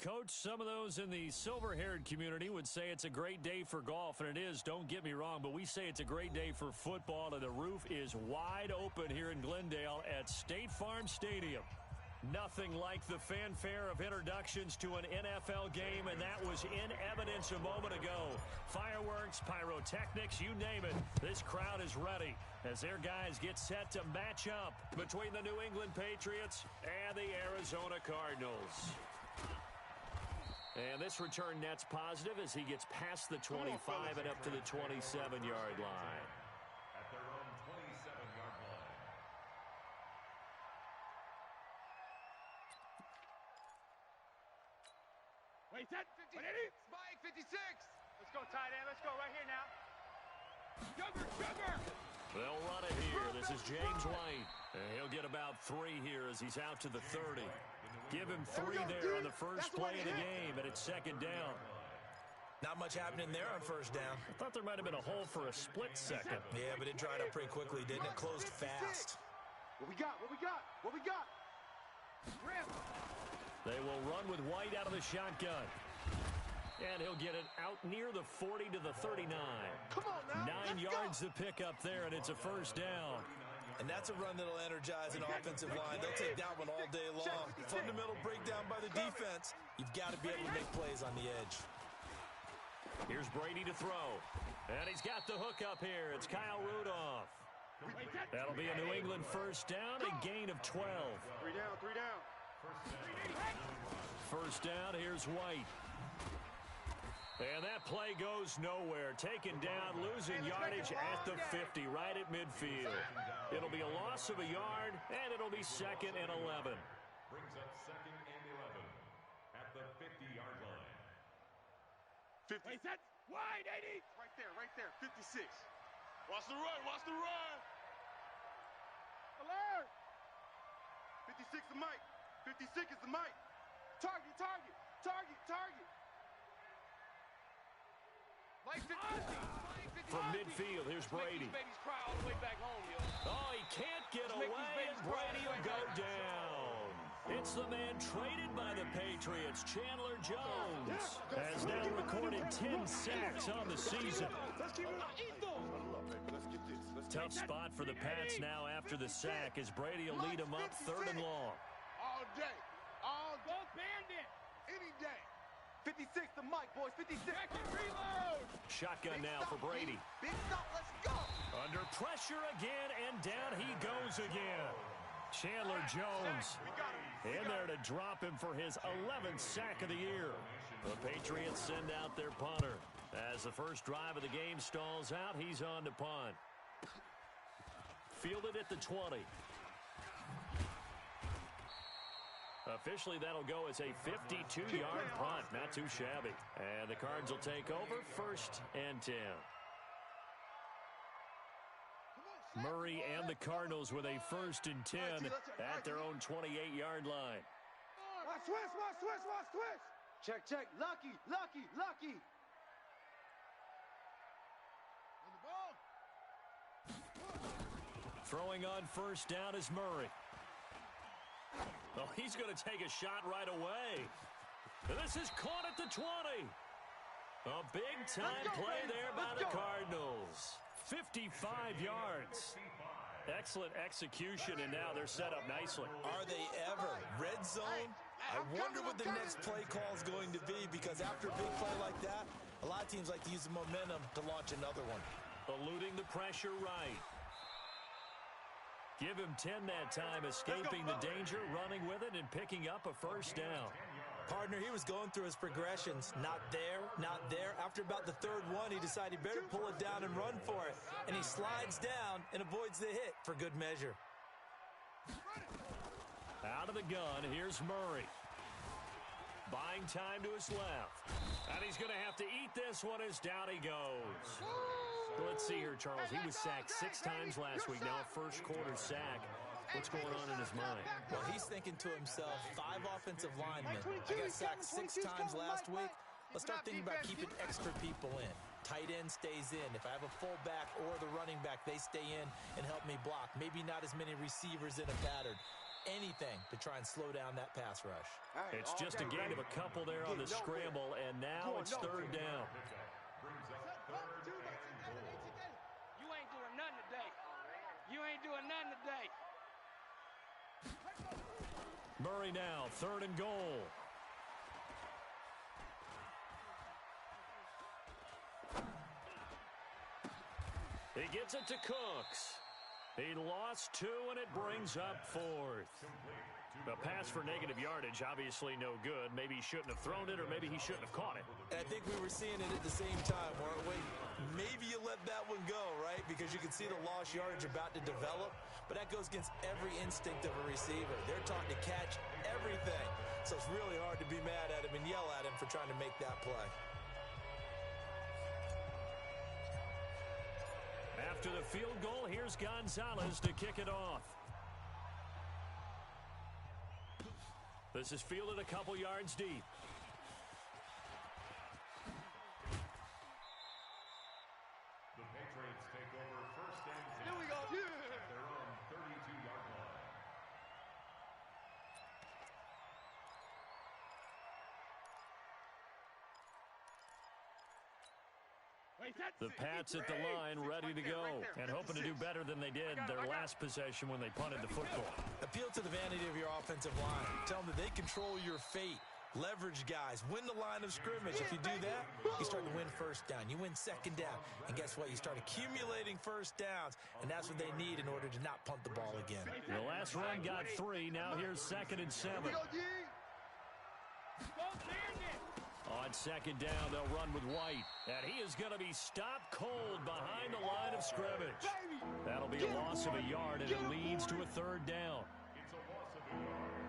Coach, some of those in the silver-haired community would say it's a great day for golf, and it is, don't get me wrong, but we say it's a great day for football, and the roof is wide open here in Glendale at State Farm Stadium. Nothing like the fanfare of introductions to an NFL game, and that was in evidence a moment ago. Fireworks, pyrotechnics, you name it. This crowd is ready as their guys get set to match up between the New England Patriots and the Arizona Cardinals. And this return net's positive as he gets past the 25 and up to the 27-yard line. At their own 27-yard line. Wait, set. 56. Spike, 56. Let's go, tight end. Let's go right here now. Sugar. They'll run it here. This is James White. And he'll get about 3 here as he's out to the 30. Give him 3 there on the first play of the game, and it's second down. Not much happening there on first down. I thought there might have been a hole for a split second. Yeah, but it dried up pretty quickly, didn't it? Closed fast. What we got? They will run with White out of the shotgun. And he'll get it out near the 40 to the 39. Come on now. 9 yards to pick up there, and it's a first down. And that's a run that'll energize an offensive line. They'll take that one all day long. Fundamental breakdown by the defense. You've got to be able to make plays on the edge. Here's Brady to throw. And he's got the hook up here. It's Kyle Rudolph. That'll be a New England first down, a gain of 12. 3 down. First down, here's White. And that play goes nowhere. Taken down, losing yardage at the 50, right at midfield. It'll be a loss of a yard, and it'll be 2nd and 11. Brings up 2nd and 11 at the 50-yard line. 50. Wait, set. Wide, 80. Right there. 56. Watch the run. Alert. 56 is Mike. 56 is the Mike. Target. Mike 56. From midfield, here's Brady. Oh, he can't get away, and Brady will go down. It's the man traded by the Patriots, Chandler Jones, has now recorded 10 sacks on the season. Tough spot for the Pats now after the sack as Brady will lead them up 3rd and long. All day. Both bandits. Any day. 56 to Mike, boys. 56. Reload. Shotgun now for Brady. Big stop. Let's go. Under pressure again, and down he goes again. Chandler Jones in there to drop him for his 11th sack of the year. The Patriots send out their punter. As the first drive of the game stalls out, he's on to punt. Fielded at the 20. Officially, that'll go as a 52-yard punt. Not too shabby. And the Cards will take over 1st and 10. Murray and the Cardinals with a 1st and 10 at their own 28-yard line. Watch switch. Check. Lucky. On the ball. Throwing on first down is Murray. Oh, he's going to take a shot right away. And this is caught at the 20. A big-time play there by the Cardinals. 55 yards. Excellent execution, and now they're set up nicely. Are they ever? Red zone? I wonder what the next play call is going to be, because after a big play like that, a lot of teams like to use the momentum to launch another one. Eluding the pressure right. Give him 10 that time, escaping the danger, running with it, and picking up a first down. Partner, he was going through his progressions. Not there. After about the 3rd one, he decided he better pull it down and run for it. And he slides down and avoids the hit for good measure. Out of the gun, here's Murray. Buying time to his left. And he's going to have to eat this one as down he goes. Let's see here, Charles. He was sacked 6 times last week. Now a first-quarter sack. What's going on in his mind? Well, he's thinking to himself, 5 offensive linemen. I got sacked 6 times last week. Let's start thinking about keeping extra people in. Tight end stays in. If I have a fullback or the running back, they stay in and help me block. Maybe not as many receivers in a pattern. anything to try and slow down that pass rush. It's just a gain of a couple there on the scramble, and now it's third down. Brings up third and goal. You ain't doing nothing today. You ain't doing nothing today. Murray now, third and goal. He gets it to Cooks. He lost 2, and it brings up fourth. A pass for negative yardage, obviously no good. Maybe he shouldn't have thrown it, or maybe he shouldn't have caught it. And I think we were seeing it at the same time, weren't we? Maybe you let that one go, right? Because you can see the lost yardage about to develop, but that goes against every instinct of a receiver. They're taught to catch everything. So it's really hard to be mad at him and yell at him for trying to make that play. After the field goal, here's Gonzalez to kick it off. This is fielded a couple yards deep. The Patriots take over first and 10. Here we go. At their own 32-yard line. The Pats at the line, ready to go, and hoping to do better than they did their last possession when they punted the football. Appeal to the vanity of your offensive line. Tell them that they control your fate. Leverage guys. Win the line of scrimmage. If you do that, you start to win first down. You win second down. And guess what? You start accumulating first downs, and that's what they need in order to not punt the ball again. The last run got 3. Now here's 2nd and 7. On second down, they'll run with White. And he is going to be stopped cold behind the line of scrimmage. That'll be a loss of a yard, and it leads to a third down. It's a loss of a yard.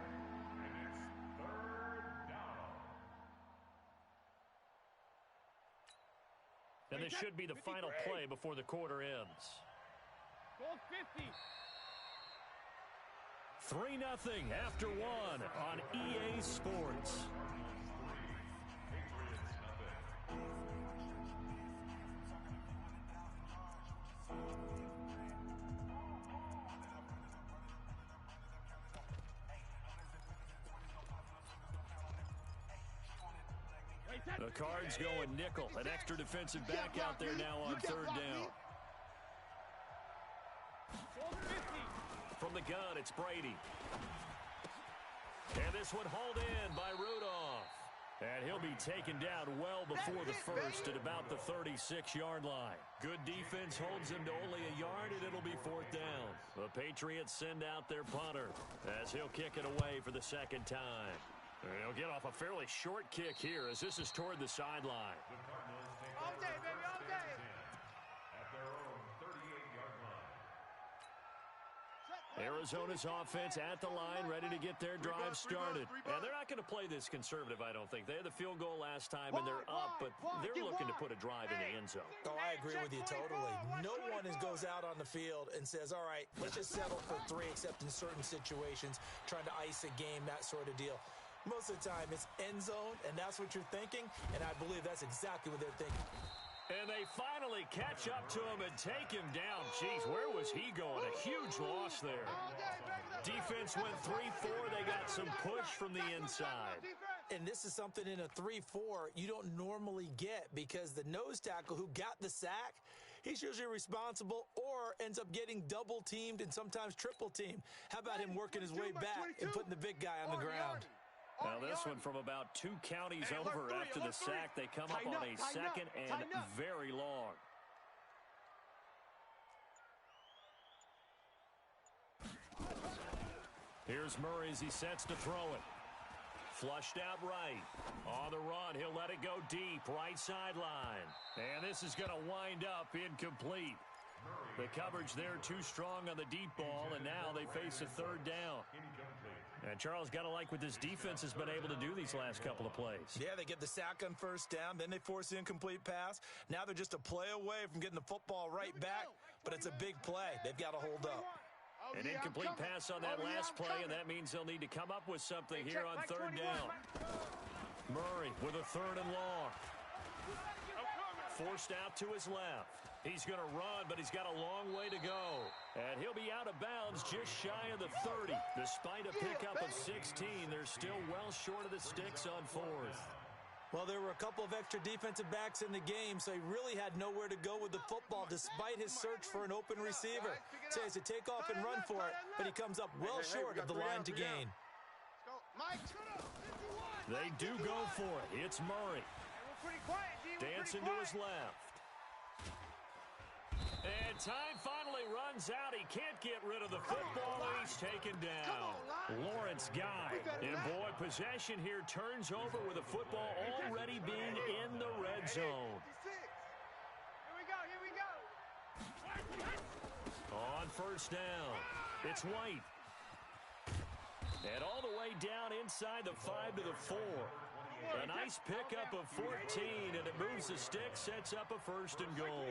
And it's third down. And this should be the final play before the quarter ends. Goal 50. 3-0 after 1 on EA Sports. The Cards going nickel. An extra defensive back out there now on third down. From the gun, it's Brady. And this one hauled in by Rudolph. And he'll be taken down well before the first at about the 36-yard line. Good defense holds him to only a yard, and it'll be fourth down. The Patriots send out their punter as he'll kick it away for the second time. And he'll get off a fairly short kick here as this is toward the sideline. The Cardinals take All over day, baby, all second day. and 10 at their own 38-yard line. Arizona's offense at the line, ready to get their drive started. And they're not going to play this conservative, I don't think. They had the field goal last time, and they're up, but they're looking to put a drive in the end zone. Oh, I agree with you totally. No one goes out on the field and says, all right, let's just settle for 3, except in certain situations, trying to ice a game, that sort of deal. Most of the time, it's end zone, and that's what you're thinking, and I believe that's exactly what they're thinking. And they finally catch up to him and take him down. Jeez, where was he going? A huge loss there. Defense went 3-4. They got some push from the inside. And this is something in a 3-4 you don't normally get because the nose tackle who got the sack, he's usually responsible or ends up getting double-teamed and sometimes triple-teamed. How about him working his way back and putting the big guy on the ground? Now this one from about 2 counties over after the sack. They come up on a second and very long. Here's Murray as he sets to throw it. Flushed out right. On the run, he'll let it go deep, right sideline. And this is going to wind up incomplete. The coverage there too strong on the deep ball, and now they face a third down. And Charles, got to like what this defense has been able to do these last couple of plays. Yeah, they get the sack on first down, then they force the incomplete pass. Now they're just a play away from getting the football right back, but it's a big play. They've got to hold up. An incomplete pass on that last play, and that means they'll need to come up with something here on third down. Murray with a third and long. Forced out to his left. He's going to run, but he's got a long way to go. And he'll be out of bounds just shy of the 30. Despite a pickup of 16, they're still well short of the sticks on fourth. Well, there were a couple of extra defensive backs in the game, so he really had nowhere to go with the football despite his search for an open receiver. So he has to take off and run for it, but he comes up well short of the line to gain. They do go for it. It's Murray. Dancing to his left. And time finally runs out. He can't get rid of the football, and he's taken down. Lawrence Guy. And boy, possession here turns over with the football already being in the red zone. Here we go. On first down, it's White. And all the way down inside the 5 to the 4. A nice pickup of 14, and it moves the stick, sets up a first and goal.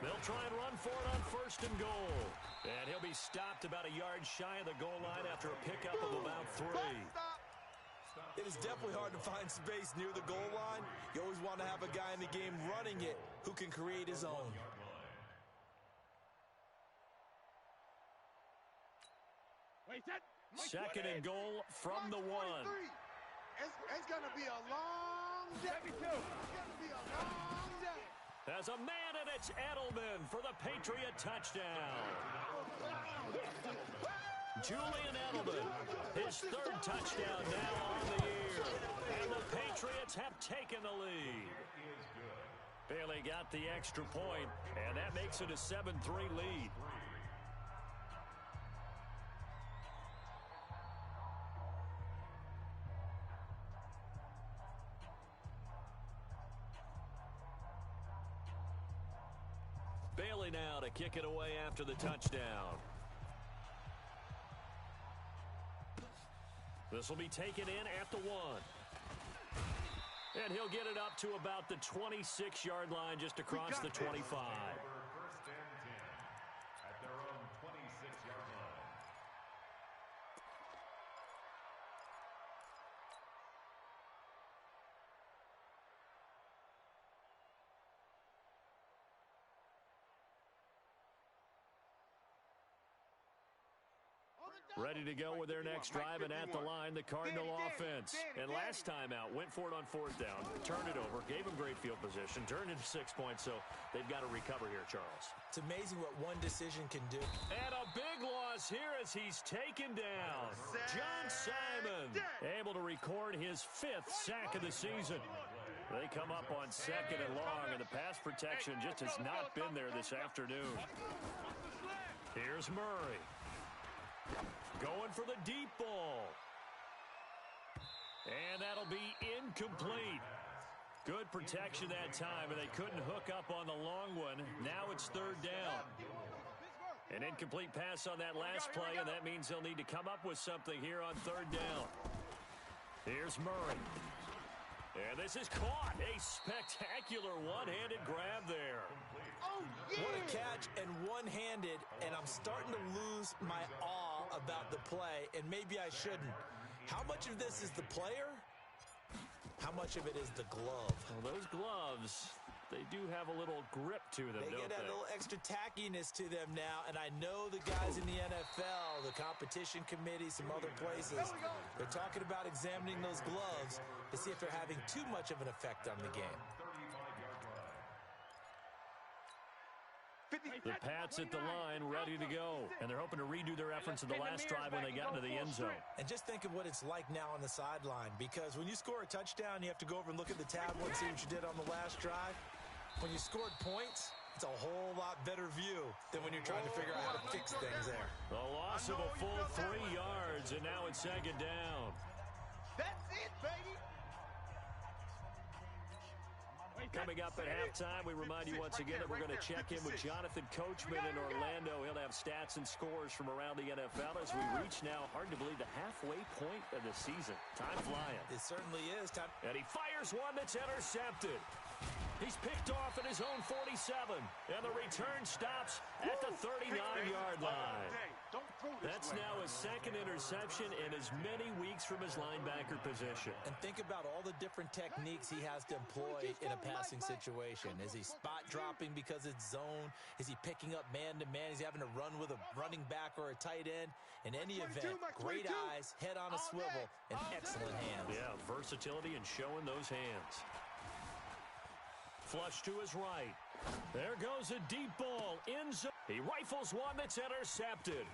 They'll try and run for it on first and goal. And he'll be stopped about a yard shy of the goal line after a pickup of about 3. It is definitely hard to find space near the goal line. You always want to have a guy in the game running it who can create his own. Second and goal from the 1. It's going to be a long day. It's going to be a long day. As a man, and it's Edelman for the Patriot touchdown. Julian Edelman, his 3rd touchdown now on the year. And the Patriots have taken the lead. Bailey got the extra point, and that makes it a 7-3 lead. Bailey now to kick it away after the touchdown. This will be taken in at the 1. And he'll get it up to about the 26-yard line just across the 25. First and 10 at their own 26-yard line. Ready to go with their next drive, and at the line, the Cardinal offense. And last time out, went for it on 4th down, turned it over, gave them great field position, turned into 6 points, so they've got to recover here, Charles. It's amazing what one decision can do. And a big loss here as he's taken down. John Simon able to record his 5th sack of the season. They come up on 2nd and long, and the pass protection just has not been there this afternoon. Here's Murray. Going for the deep ball. And that'll be incomplete. Good protection that time, and they couldn't hook up on the long one. Now it's 3rd down. An incomplete pass on that last play, and that means they'll need to come up with something here on 3rd down. Here's Murray. And this is caught. A spectacular one-handed grab there. What a catch, and one-handed, and I'm starting to lose my awe about the play, and maybe I shouldn't. How much of this is the player? How much of it is the glove? Well, those gloves, they do have a little grip to them, They don't get a little extra tackiness to them now, and I know the guys in the NFL, the competition committee, some other places, they're talking about examining those gloves to see if they're having too much of an effect on the game. The Pats at the line, ready to go. And they're hoping to redo their efforts in the last drive when they got into the end zone. And just think of what it's like now on the sideline, because when you score a touchdown, you have to go over and look at the tablet and see what you did on the last drive. When you scored points, it's a whole lot better view than when you're trying to figure out how to fix things there. A loss of a full 3 yards, and now it's 2nd down. That's it, baby. Coming up at halftime, we remind you once again that we're going to check in with Jonathan Coachman in Orlando. He'll have stats and scores from around the NFL as we reach now, hard to believe, the halfway point of the season. Time flying. It certainly is. And he fires one that's intercepted. He's picked off at his own 47, and the return stops at the 39-yard line. That's now his second interception in as many weeks from his linebacker position. And think about all the different techniques he has to employ in a passing situation. Is he spot dropping because it's zone? Is he picking up man-to-man? Is he having to run with a running back or a tight end? In any event, great eyes, head on a swivel, and excellent hands. Yeah, versatility and showing those hands. Flush to his right. There goes a deep ball. In zone. He rifles one that's intercepted.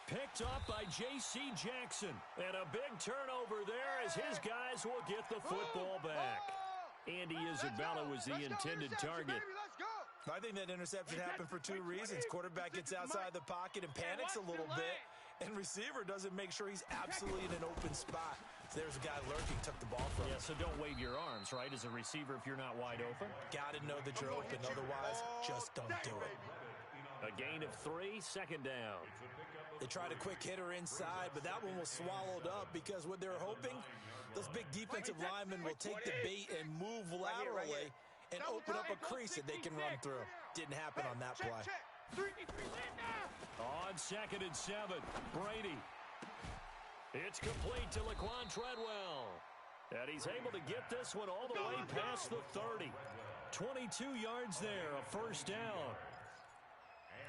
Picked up by J.C. Jackson. And a big turnover there as his guys will get the football back. Andy Isabella was the intended target. I think that interception happened for two reasons. Quarterback gets outside the pocket and panics a little bit, and receiver doesn't make sure he's absolutely in an open spot. So there's a guy lurking, took the ball from him. Yeah, so don't wave your arms, right, as a receiver if you're not wide open. Got to know that you're open, otherwise just don't do it. A gain of 3, second down. They tried a quick hitter inside, but that one was swallowed up because what they're hoping, those big defensive linemen will take the bait and move laterally and open up a crease that they can run through. Didn't happen on that play. On 2nd and 7, Brady. It's complete to Laquan Treadwell. And he's able to get this one all the way past the 30. 22 yards there, a first down.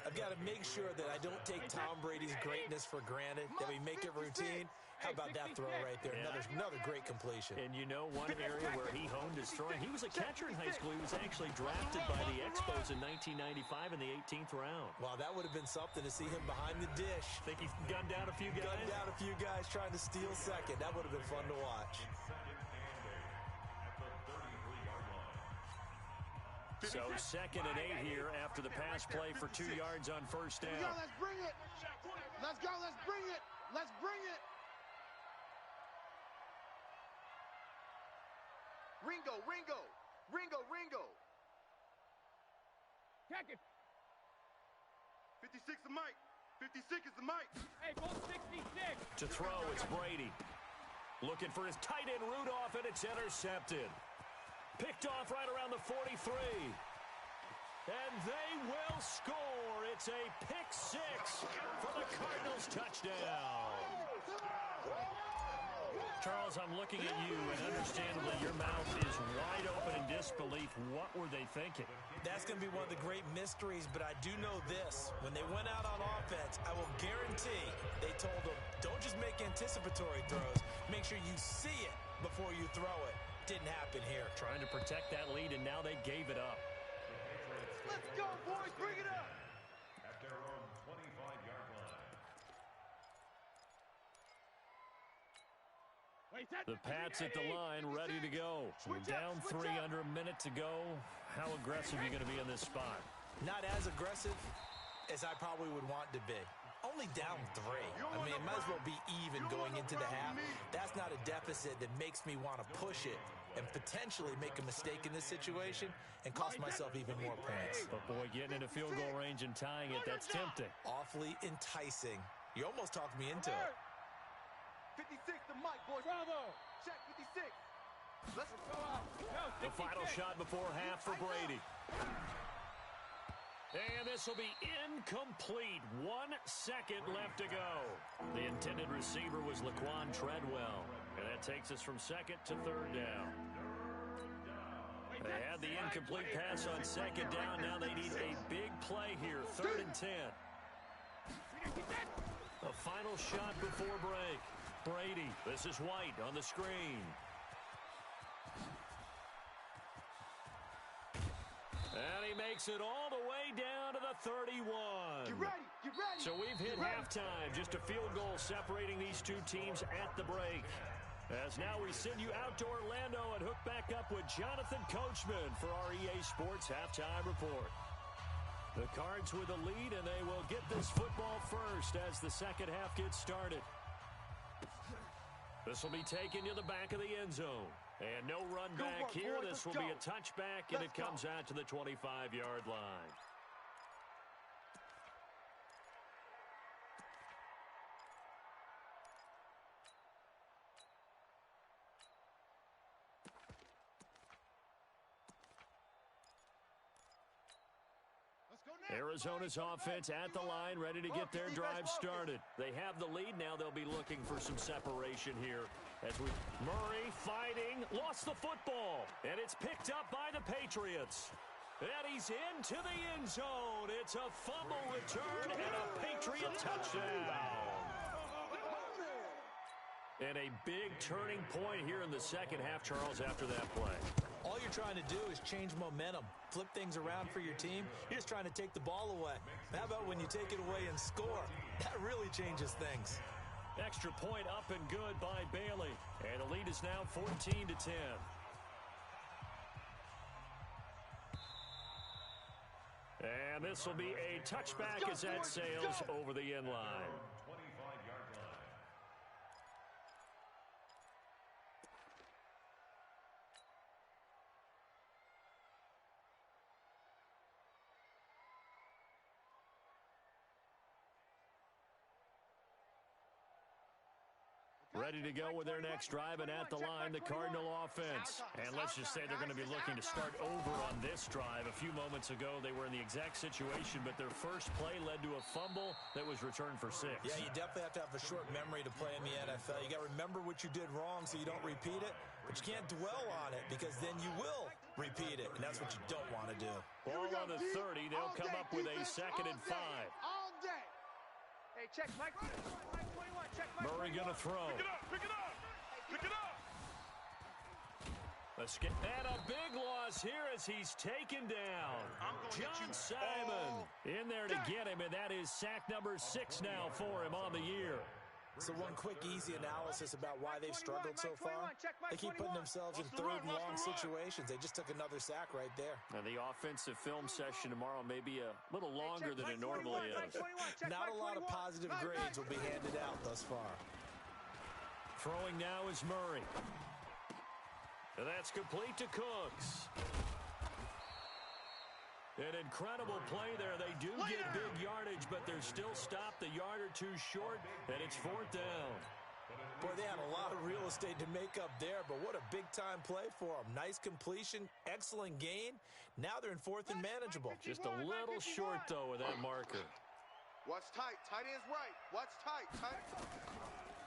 I've got to make sure that I don't take Tom Brady's greatness for granted, that we make it routine. How about that throw right there? Another great completion. And you know one area where he honed his throwing? He was a catcher in high school. He was actually drafted by the Expos in 1995 in the 18th round. Wow, that would have been something to see him behind the dish. Think he gunned down a few guys? Gunned down a few guys trying to steal second. That would have been fun to watch. So 2nd and 8 here after the pass play for 2 yards on first down. Let's bring it. Let's go. Let's bring it. Let's bring it. Ringo, Ringo. Ringo, Ringo. Check it. 56 the mic. 56 is the mic. Hey, go 66. To throw, it's Brady. Looking for his tight end Rudolph, and it's intercepted. Picked off right around the 43. And they will score. It's a pick 6 for the Cardinals touchdown. Charles, I'm looking at you, and understandably your mouth is wide open in disbelief. What were they thinking? That's going to be one of the great mysteries, but I do know this. When they went out on offense, I will guarantee they told them, don't just make anticipatory throws. Make sure you see it before you throw it. Didn't happen here. Trying to protect that lead, and now they gave it up. Let's go, boys. Bring it up. At their own 25-yard line. The Pats at the line, ready to go. Down 3 under a minute to go. How aggressive are you going to be in this spot? Not as aggressive as I probably would want to be. Only down 3. I mean, it might as well be even going into the half. That's not a deficit that makes me want to push it and potentially make a mistake in this situation and cost myself even more points. But, boy, getting into field goal range and tying it, that's tempting. Awfully enticing. You almost talked me into it. 56 the mic, boys. Bravo. Check 56. Let's go out. The final shot before half for Brady. And this will be incomplete. 1 second left to go. The intended receiver was Laquan Treadwell. And that takes us from 2nd to 3rd down. They had the incomplete pass on 2nd down. Now they need a big play here. 3rd and 10. A final shot before break. Brady. This is White on the screen. And he makes it all the way down to the 31. Get ready. Get ready. So we've hit halftime. Just a field goal separating these two teams at the break. As now we send you out to Orlando and hook back up with Jonathan Coachman for our EA Sports Halftime Report. The Cards with the lead, and they will get this football first as the second half gets started. This will be taken to the back of the end zone. And no run back here. This will be a touchback, and it comes out to the 25-yard line. Arizona's offense at the line, ready to get their drive started. They have the lead. Now they'll be looking for some separation here. Murray fighting, lost the football, and it's picked up by the Patriots. And he's into the end zone. It's a fumble return and a Patriot touchdown. And a big turning point here in the second half, Charles, after that play. All you're trying to do is change momentum, flip things around for your team. You're just trying to take the ball away. How about when you take it away and score? That really changes things. Extra point up and good by Bailey. And the lead is now 14-10. And this will be a touchback as that sails over the end line. 25-yard line. Ready to go with their next drive, and at the line, the Cardinal offense. And let's just say they're going to be looking to start over on this drive. A few moments ago, they were in the exact situation, but their first play led to a fumble that was returned for 6. Yeah, you definitely have to have a short memory to play in the NFL. You got to remember what you did wrong so you don't repeat it, but you can't dwell on it because then you will repeat it, and that's what you don't want to do. Ball on the 30. They'll come up with a 2nd and 5. All day. Hey, check Mike 21. Check Mike 21. Murray going to throw. Pick it up. Pick it up. And a big loss here as he's taken down. John Simon in there to get him, and that is sack number 6 now for him on the year. So one quick, easy analysis about why they've struggled so far. They keep putting themselves in third and long situations. They just took another sack right there. And the offensive film session tomorrow may be a little longer than it normally is. Not a lot of positive grades will be handed out thus far. Throwing now is Murray. And that's complete to Cooks. An incredible play there. They do get big yardage, but they're still stopped a yard or two short, and it's 4th down. Boy, they had a lot of real estate to make up there, but what a big-time play for them. Nice completion, excellent gain. Now they're in 4th and manageable. Just a little short, though, with that marker. Watch tight. Tight end's right. Watch tight.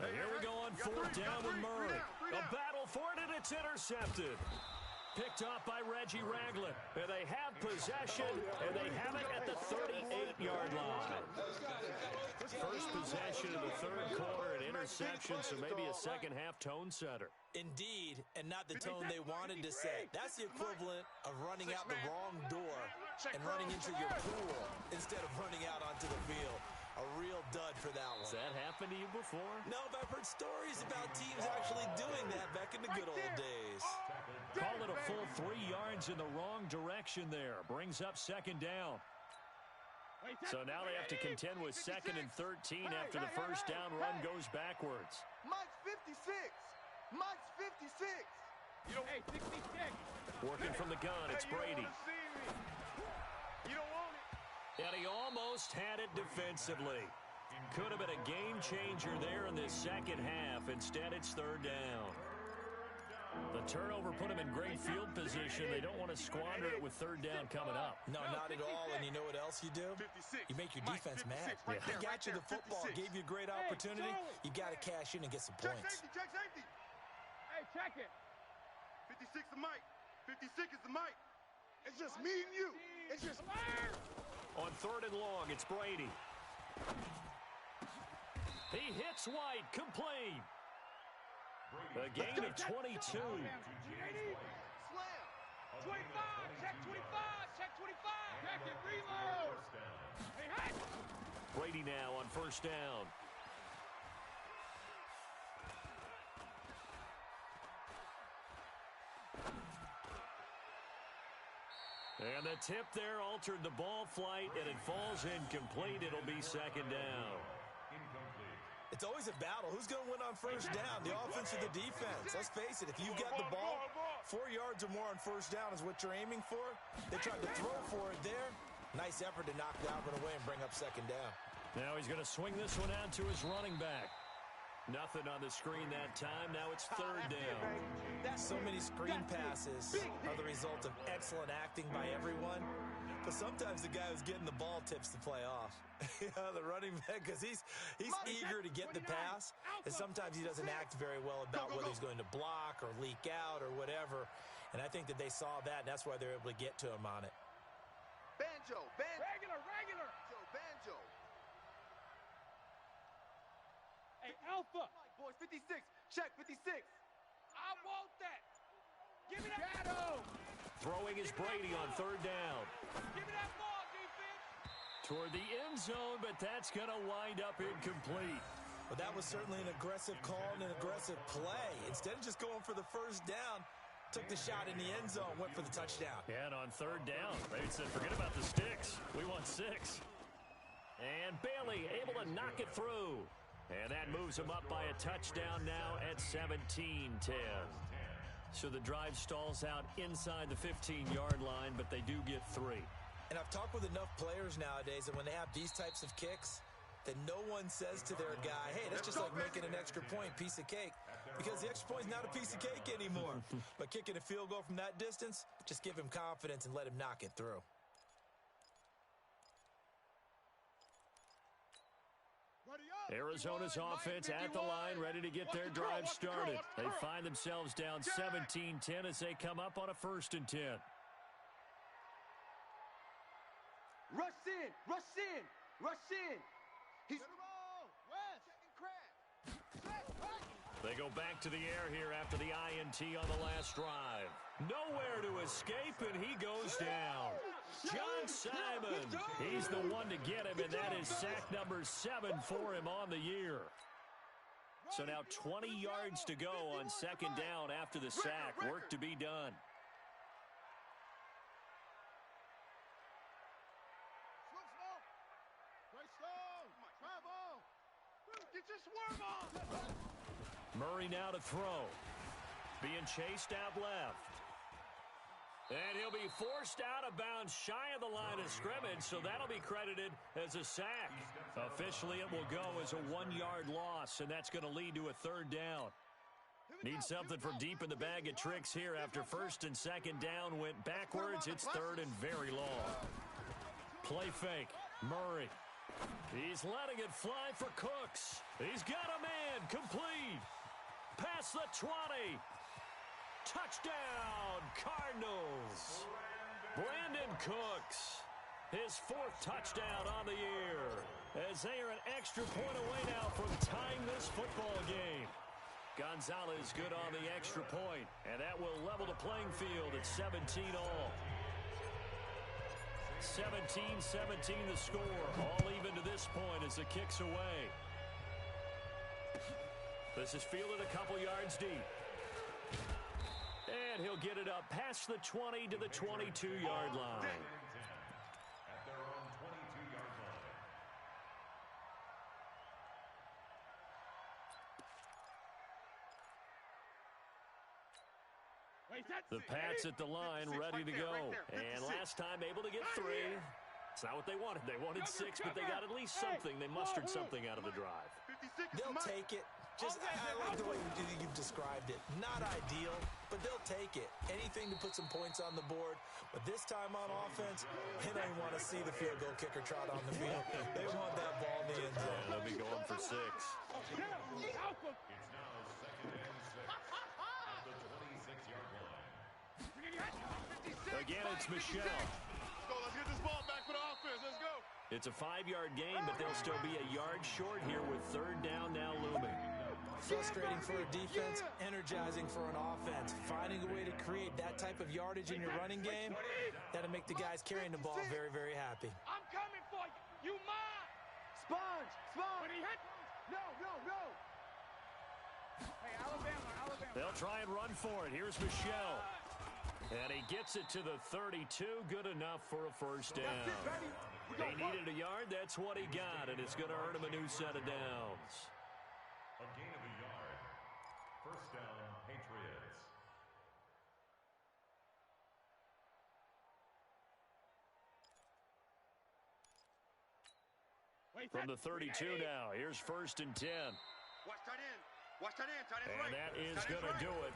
Now here we go on 4th down with Murray. A battle for it, and it's intercepted. Picked off by Reggie Ragland. And they have possession, and they have it at the 38-yard line. First possession of the 3rd quarter, an interception, so maybe a second-half tone setter. Indeed, and not the tone they wanted to set. That's the equivalent of running out the wrong door and running into your pool instead of running out onto the field. A real dud for that one. Has that happened to you before? No, but I've heard stories about teams actually doing that back in the good old days. Call it a full 3 yards in the wrong direction there. Brings up 2nd down. So now they have to contend with 2nd and 13 after the first down run goes backwards. Mike's 56. Mike's 56. Hey, 66. Working from the gun, it's Brady. You don't want it. And he almost had it defensively. Could have been a game changer there in this second half. Instead, it's 3rd down. The turnover put him in great field position. They don't want to squander it with 3rd down coming up. No, not at all. And you know what else you do? You make your defense mad. They got you the football, gave you a great opportunity. You got to cash in and get some points. Check safety. Hey, check it. 56 is Mike. 56 is the Mike. It's just me and you. It's just On 3rd and long, it's Brady. He hits White, complete. A gain of 22. Slam. 25. Check 25. Check 25. Check it. Reload. Hey, hey. Brady now on 1st down. And the tip there altered the ball flight, and it falls incomplete. It'll be 2nd down. It's always a battle. Who's going to win on 1st down, the offense or the defense? Let's face it, if you've got the ball, 4 yards or more on 1st down is what you're aiming for. They tried to throw for it there. Nice effort to knock that one away and bring up 2nd down. Now he's going to swing this one out to his running back. Nothing on the screen that time. Now it's 3rd down. So many screen passes are the result of excellent acting by everyone. But sometimes the guy who's getting the ball tips the play off. The running back, because he's eager to get the pass, and sometimes he doesn't act very well about whether he's going to block or leak out or whatever. And I think that they saw that, and that's why they're able to get to him on it. Banjo. Regular. Banjo. Hey, Alpha. Boys, 56. Check, 56. I want that. Give me that. Shadow. Throwing is Brady on third down. Give me that ball, defense. Toward the end zone, but that's going to wind up incomplete. But that was certainly an aggressive call and an aggressive play. Instead of just going for the first down, took the shot in the end zone, went for the touchdown. And on third down, they said, forget about the sticks. We want 6. And Bailey able to knock it through. And that moves him up by a touchdown now at 17-10. So the drive stalls out inside the 15-yard line, but they do get 3. And I've talked with enough players nowadays that when they have these types of kicks, that no one says to their guy, hey, that's just like making an extra point, piece of cake. Because the extra point is not a piece of cake anymore. But kicking a field goal from that distance, just give him confidence and let him knock it through. Arizona's offense at the line, ready to get their drive started. They find themselves down 17-10 as they come up on a 1st and 10. Rush in. He's They go back to the air here after the INT on the last drive. Nowhere to escape, and he goes down. John Simon, he's the one to get him, and that is sack number 7 for him on the year. So now 20 yards to go on 2nd down after the sack. Work to be done. Get your swerve on! Murray now to throw. Being chased out left. And he'll be forced out of bounds shy of the line of scrimmage, so that'll be credited as a sack. Officially, it will go as a 1-yard loss, and that's going to lead to a 3rd down. Need something from deep in the bag of tricks here after 1st and 2nd down went backwards. It's 3rd and very long. Play fake. Murray. He's letting it fly for Cooks. He's got a man. Complete. Past the 20. Touchdown, Cardinals. Brandon Cooks, his 4th touchdown on the year, as they are an extra point away now from tying this football game. Gonzalez good on the extra point, and that will level the playing field at 17 all. 17-17 the score, all even to this point as the kick's away. This is fielded a couple yards deep. And he'll get it up past the 20 to the 22-yard line. At their own 22-yard line. The Pats at the line, ready to go. And last time able to get 3. It's not what they wanted. They wanted 6, but they got at least something. They mustered something out of the drive. They'll take it. Just, I like the way you've described it. Not ideal, but they'll take it. Anything to put some points on the board. But this time on offense, they don't even want to see the field goal kicker trot on the field. They want that ball in the end zone. Yeah, they'll be going for 6. It's now 2nd and 6 at the 26-yard line. Again, it's Michelle. Let's get this ball back for the offense. Let's go. It's a 5-yard gain, but they'll still be a yard short here with 3rd down now looming. Frustrating for a defense, energizing for an offense. Finding a way to create that type of yardage in your running game, that'll make the guys carrying the ball very, very happy. I'm coming for you. You mine. Sponge. But he hit. No. Hey, Alabama. They'll try and run for it. Here's Michelle. And he gets it to the 32. Good enough for a 1st down. That's it, baby. He needed a yard. That's what he got, and it's going to earn him a new set of downs. A gain of a yard. 1st down, Patriots. From the 32 now, here's 1st and 10. Watch tight end. Tight end And that is going to do it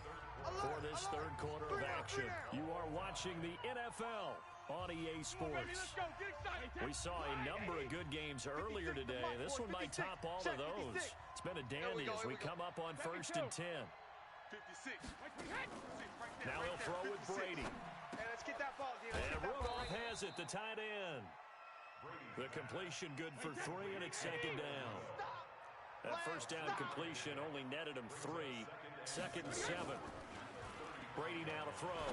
for this 3rd quarter of action. You are watching the NFL on EA Sports. We saw a number of good games earlier today. This one might top all of those. It's been a dandy as we come up on 1st and 10. 56. Now he'll throw with Brady. Hey, let's get that ball, D. And Rudolph has it, the tight end. The completion good for 3, and it's 2nd down. That first down completion only netted him 3. 2nd and 7. Brady now to throw.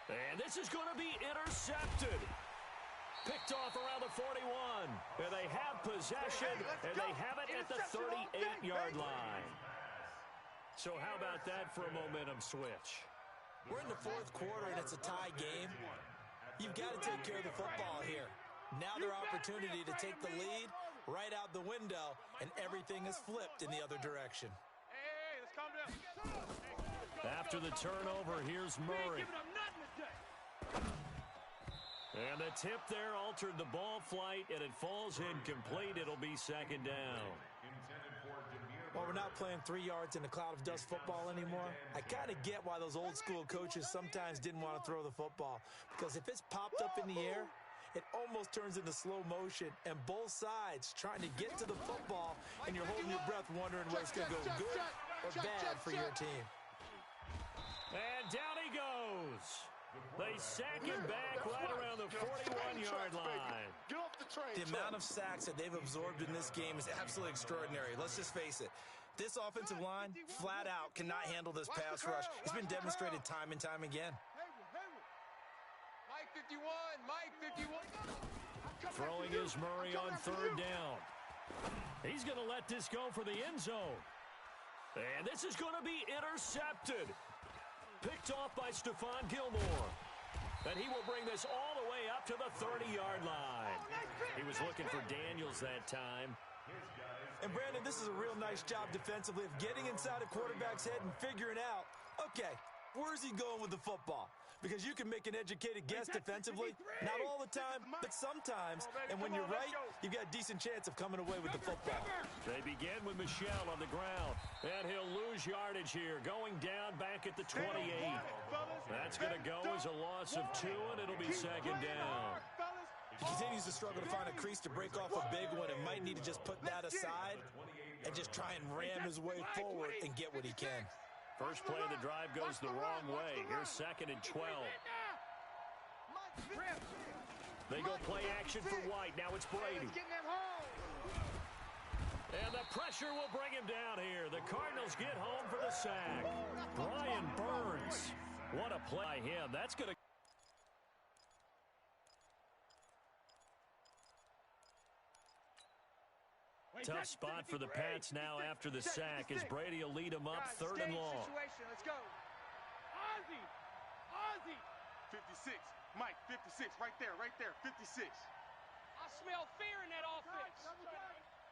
And this is going to be intercepted. Picked off around the 41. And they have possession, and they have it at the 38-yard line. So how about that for a momentum switch? We're in the 4th quarter, and it's a tie game. You've got to take care of the football here. Now their opportunity to take the lead right out the window, and everything is flipped in the other direction. Hey, let's calm down. After the turnover, here's Murray. And the tip there altered the ball flight, and it falls incomplete. It'll be 2nd down. Well, we're not playing 3 yards in a cloud of dust football anymore. I kind of get why those old school coaches sometimes didn't want to throw the football, because if it's popped up in the air, it almost turns into slow motion, and both sides trying to get to the football, and you're holding your breath wondering whether it's going to go good or bad for your team. And down he goes. They sack him back right around the 41-yard line. Get off the train. The amount of sacks that they've absorbed in this game is absolutely extraordinary. Let's just face it. This offensive line, flat out, cannot handle this pass rush. It's been demonstrated time and time again. Mike 51, Mike 51. Throwing is Murray on 3rd down. He's going to let this go for the end zone. And this is going to be intercepted. Picked off by Stephon Gilmore. And he will bring this all the way up to the 30-yard line. He was looking for Daniels that time. And Brandon, this is a real nice job defensively of getting inside a quarterback's head and figuring out, okay, where's he going with the football? Because you can make an educated guess defensively, not all the time, but sometimes. And when you're right, you've got a decent chance of coming away with the football. They begin with Michel on the ground. And he'll lose yardage here, going down back at the 28. That's going to go as a loss of 2, and it'll be 2nd down. He continues to struggle to find a crease to break off a big one, and might need to just put that aside and just try and ram his way forward and get what he can. First play of the drive goes the wrong way. Here's 2nd and 12. They go play action for White. Now it's Brady. And the pressure will bring him down here. The Cardinals get home for the sack. Brian Burns. What a play by him. That's going to... Tough spot for the Pats now after the sack as Brady will lead them up 3rd and long. Let's go. Ozzie! Ozzie! 56. Mike, 56. Right there, 56. I smell fear in that offense.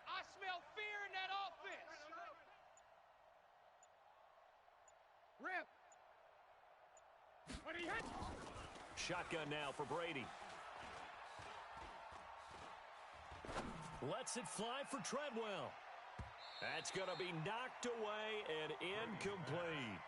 I smell fear in that offense. Rip. What he hit? Shotgun now for Brady. Lets it fly for Treadwell. That's going to be knocked away and incomplete.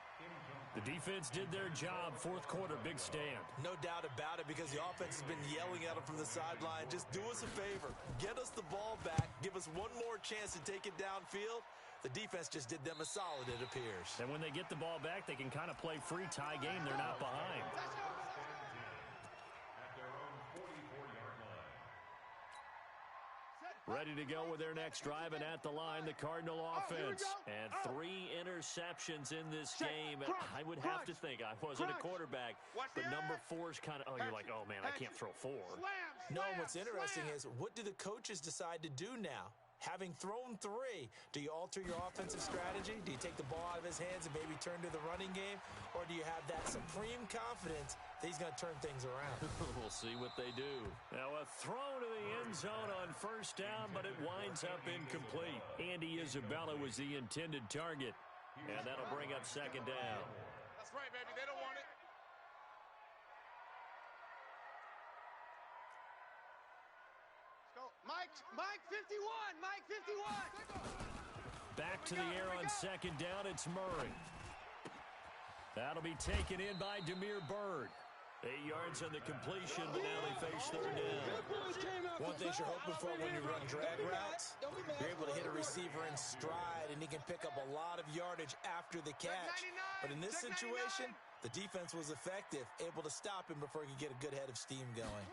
The defense did their job. 4th quarter, big stand. No doubt about it, because the offense has been yelling at him from the sideline. Just do us a favor. Get us the ball back. Give us one more chance to take it downfield. The defense just did them a solid, it appears. And when they get the ball back, they can kind of play free tie game. They're not behind. Ready to go with their next drive, and at the line, the Cardinal offense. And 3 interceptions in this game. I would have to think, I wasn't a quarterback, but number 4's kind of, you're like, oh, man, I can't throw 4. No, what's interesting is, what do the coaches decide to do now? Having thrown 3, do you alter your offensive strategy? Do you take the ball out of his hands and maybe turn to the running game? Or do you have that supreme confidence that he's going to turn things around? We'll see what they do. Now a throw to the end zone on 1st down, but it winds up incomplete. Andy Isabella was the intended target. And that'll bring up 2nd down. That's right, baby. They don't want it. Mike 51! Mike 51! Back to the air on 2nd down, it's Murray. That'll be taken in by Damiere Byrd. 8 yards on the completion, but now they face third down. One thing you're hoping for when you run drag routes, you're able to hit a receiver in stride, and he can pick up a lot of yardage after the catch. But in this situation, the defense was effective, able to stop him before he could get a good head of steam going.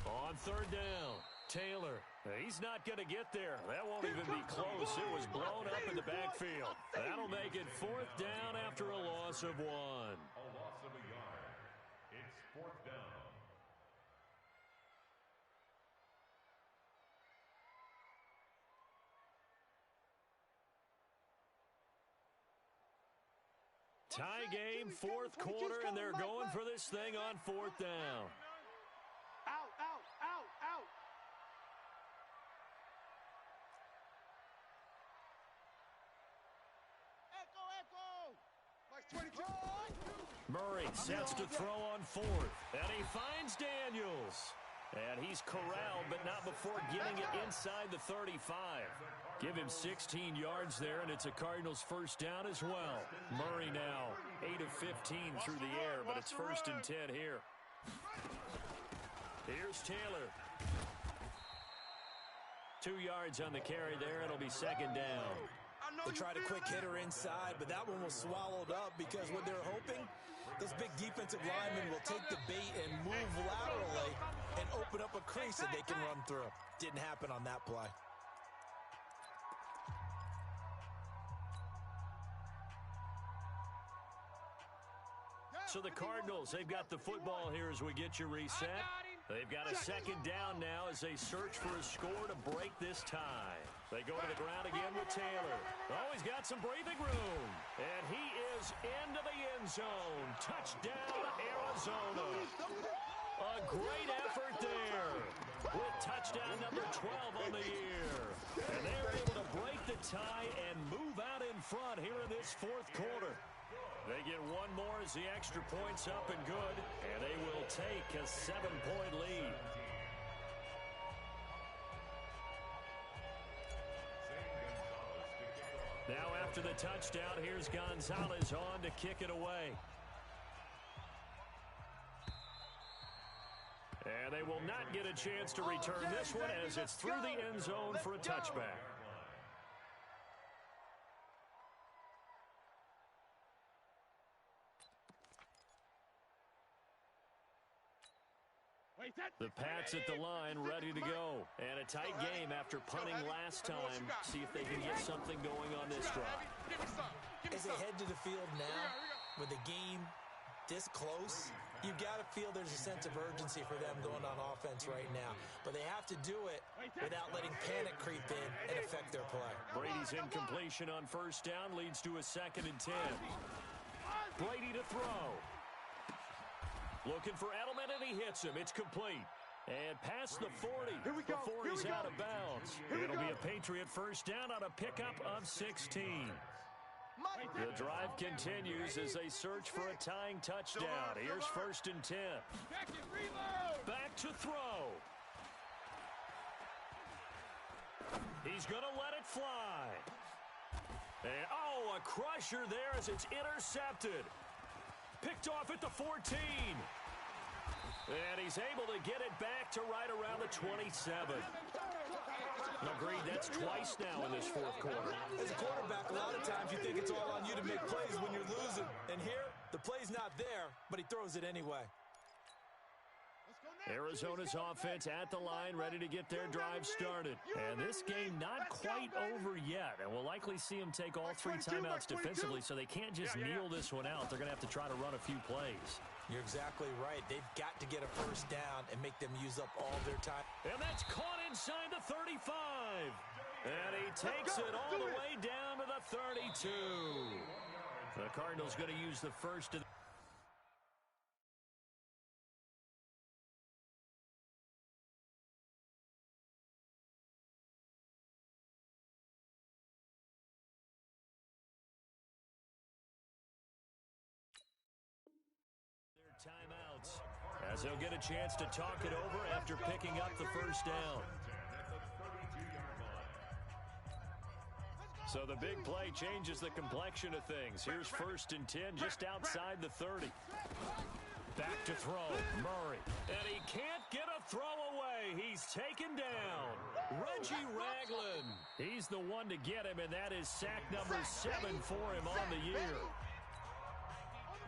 On third down, Taylor. He's not going to get there. That won't even be close. It was blown up in the backfield. That'll make it fourth down after a loss of 1. A loss of a yard. It's fourth down. Tie game, fourth quarter, and they're going for this thing on fourth down. Out, out, out, out. Mike 22. Murray sets to throw on fourth, and he finds Daniels. And he's corralled, but not before getting it inside the 35. Give him 16 yards there, and it's a Cardinals first down as well. Murray now 8 of 15 through the air, but it's first and 10 here. Here's Taylor. 2 yards on the carry there. It'll be second down. They tried a quick hitter inside, but that one was swallowed up because what they're hoping, those big defensive linemen will take the bait and move laterally and open up a crease that they can run through. Didn't happen on that play. So the Cardinals, they've got the football here as we get you reset. They've got a second down now as they search for a score to break this tie. They go to the ground again with Taylor. Oh, he's got some breathing room. And he is into the end zone. Touchdown, Arizona. A great effort there with touchdown number 12 on the year. And they're able to break the tie and move out in front here in this fourth quarter. They get one more as the extra point's up and good, and they will take a 7-point lead. Now after the touchdown, here's Gonzalez on to kick it away. And they will not get a chance to return this one as it's through the end zone for a touchback. The Pats at the line, ready to go. And a tight game after punting last time. See if they can get something going on this drive. As they head to the field now, with the game this close, you've got to feel there's a sense of urgency for them going on offense right now. But they have to do it without letting panic creep in and affect their play. Brady's incompletion on first down leads to a 2nd and 10. Brady to throw. Looking for Edelman, and he hits him. It's complete. And past the 40 before he's out of bounds. It'll be a Patriot first down on a pickup of 16. The drive continues as they search for a tying touchdown. Here's 1st and 10. Back to throw. He's going to let it fly. And, oh, a crusher there as it's intercepted. Picked off at the 14. And he's able to get it back to right around the 27. Agreed, that's twice now in this fourth quarter. As a quarterback, a lot of times you think it's all on you to make plays when you're losing. And here, the play's not there, but he throws it anyway. Arizona's offense at the line, ready to get their drive started. And this game not quite over yet. And we'll likely see them take all 3 timeouts defensively, so they can't just kneel this one out. They're going to have to try to run a few plays. You're exactly right. They've got to get a first down and make them use up all their time. And that's caught inside the 35. And he takes it all the way down to the 32. The Cardinals going to use the first of the timeouts as they'll get a chance to talk it over after picking up the first down. So the big play changes the complexion of things. Here's 1st and 10 just outside the 30. Back to throw, Murray. And he can't get a throw away. He's taken down. Reggie Ragland. He's the one to get him, and that is sack number 7 for him on the year.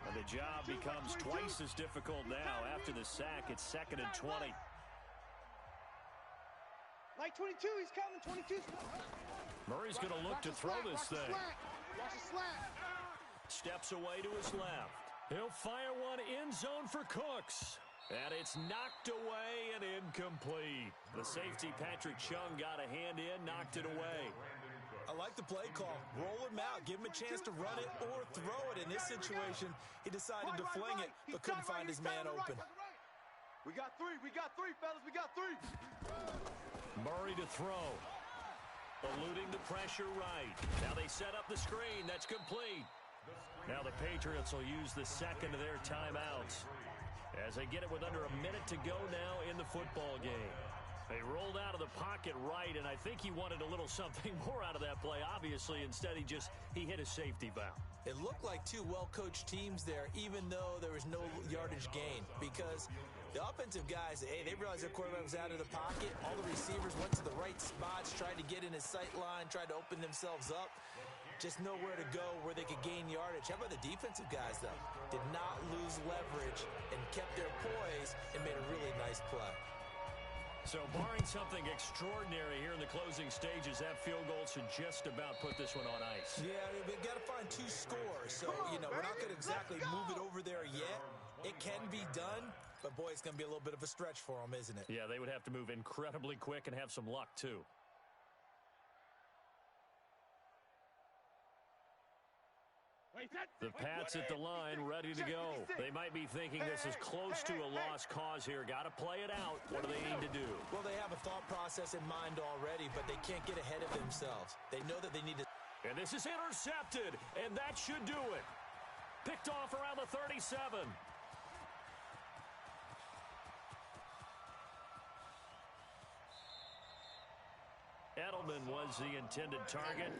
And the job becomes twice as difficult now. After the sack, it's 2nd and 20. Like 22, he's coming. 22's Murray's going to look to throw this thing. Watch the slant. Steps away to his left. He'll fire one end zone for Cooks. And it's knocked away and incomplete. The safety, Patrick Chung, got a hand in, knocked it away. I like the play call. Roll him out. Give him a chance to run it or throw it. In this situation, he decided to fling it, but couldn't find his man open. We got three, fellas, we got three. Murray to throw. Eluding the pressure right. Now they set up the screen. That's complete. Now the Patriots will use the second of their timeouts as they get it with under a minute to go now in the football game. They rolled out of the pocket right, and I think he wanted a little something more out of that play. Obviously, instead he hit a safety valve. It looked like two well-coached teams there, even though there was no yardage gain, because the offensive guys, hey, they realized their quarterback was out of the pocket. All the receivers went to the right spots, tried to get in his sight line, tried to open themselves up. Just nowhere to go where they could gain yardage. How about the defensive guys, though? Did not lose leverage and kept their poise and made a really nice play. So barring something extraordinary here in the closing stages, that field goal should just about put this one on ice. Yeah, we've got to find 2 scores. So, we're not going to exactly move it over there yet. It can be done, but, boy, it's going to be a little bit of a stretch for them, isn't it? Yeah, they would have to move incredibly quick and have some luck, too. The Pats at the line, ready to go. They might be thinking this is close to a lost cause here. Got to play it out. What do they need to do? Well, they have a thought process in mind already, but they can't get ahead of themselves. They know that they need to... And this is intercepted, and that should do it. Picked off around the 37. Edelman was the intended target,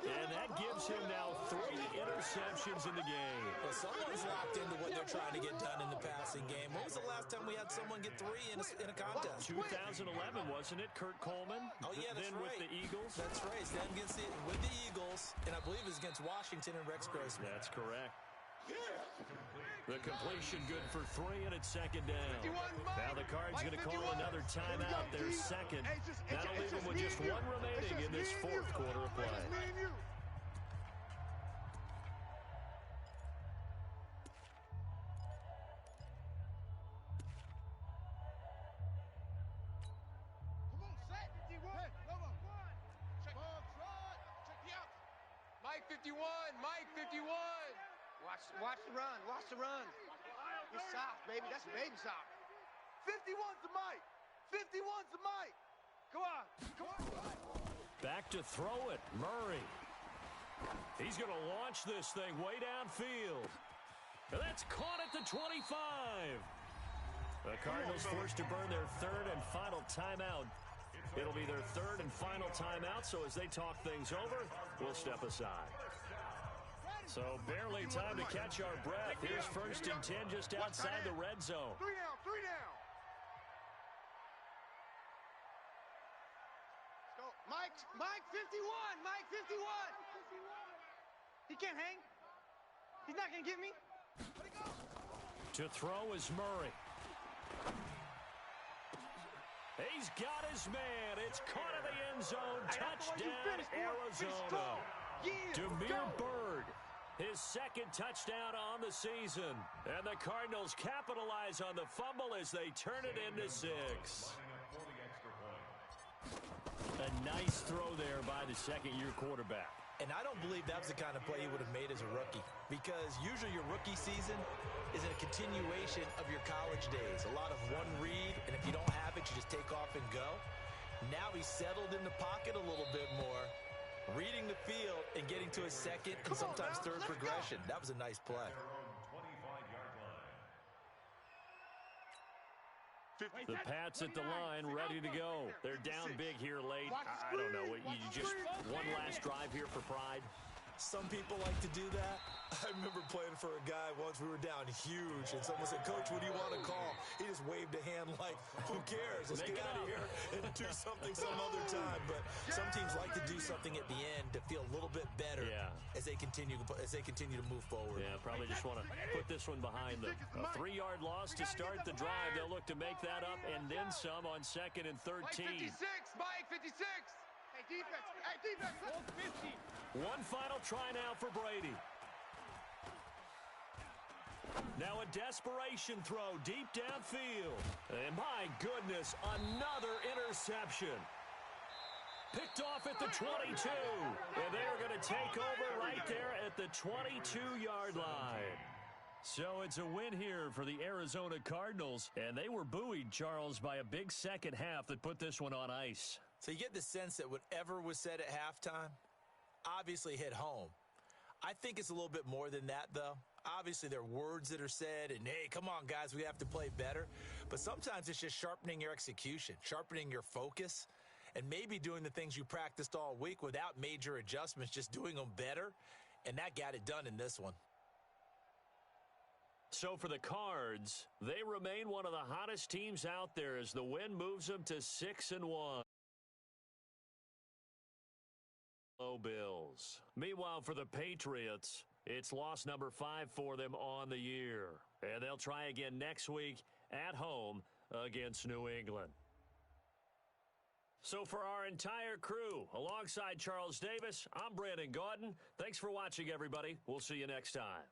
and that gives him now 3 interceptions in the game. Well, someone's locked into what they're trying to get done in the passing game. When was the last time we had someone get 3 in a contest? 2011, wasn't it? Kurt Coleman? Oh, yeah, that's then right. With the Eagles? That's right. Then with the Eagles, and I believe it was against Washington and Rex Grossman. That's correct. The completion good for 3, and it's 2nd down. Now the Cards going to call another timeout. Their second. That'll leave them with just 1 remaining in this 4th quarter of play. Mike 51, Mike 51. Watch the run, watch the run. It's soft, baby, that's baby soft. 51's the Mike. 51's the Mike. Come on. Back to throw it, Murray. He's going to launch this thing way downfield. And that's caught at the 25. The Cardinals forced to burn their 3rd and final timeout. It'll be their 3rd and final timeout, so as they talk things over, we'll step aside. So barely time to catch our breath. Here's 1st and 10 just outside the red zone. 3 down, 3 down. Let's go. Mike 51, Mike 51. He can't hang. He's not going to get me. To throw is Murray. He's got his man. It's caught in the end zone. Touchdown, Arizona. Damiere Byrd. His 2nd touchdown on the season. And the Cardinals capitalize on the fumble as they turn it into 6. A nice throw there by the 2nd-year quarterback. And I don't believe that was the kind of play he would have made as a rookie, because usually your rookie season is a continuation of your college days. A lot of one read, and if you don't have it, you just take off and go. Now he's settled in the pocket a little bit more, reading the field and getting to his 2nd and sometimes 3rd progression. That was a nice play. The Pats at the line, ready to go. They're down big here late. I don't know. You just one last drive here for pride. Some people like to do that. I remember playing for a guy once. We were down huge, and someone said, "Coach, what do you want to call?" He just waved a hand like, "Who cares? Let's get out of here and do something some other time." But some teams like to do something at the end to feel a little bit better as they continue to move forward. Yeah, probably just want to put this one behind them. A 3-yard loss to start the drive. They'll look to make that up and then some on 2nd and 13. Mike 56, Mike 56. Hey, defense. Hey, defense. 50. One final try now for Brady. Now a desperation throw deep downfield. And my goodness, another interception. Picked off at the 22. And they are going to take over right there at the 22-yard line. So it's a win here for the Arizona Cardinals. And they were buoyed, Charles, by a big second half that put this one on ice. So you get the sense that whatever was said at halftime obviously hit home. I think it's a little bit more than that, though. Obviously, there are words that are said, and, hey, come on, guys, we have to play better. But sometimes it's just sharpening your execution, sharpening your focus, and maybe doing the things you practiced all week without major adjustments, just doing them better. And that got it done in this one. So for the Cards, they remain one of the hottest teams out there as the win moves them to 6-1. Bills. Meanwhile, for the Patriots, it's loss number 5 for them on the year. And they'll try again next week at home against New England. So for our entire crew, alongside Charles Davis, I'm Brandon Gaudin. Thanks for watching, everybody. We'll see you next time.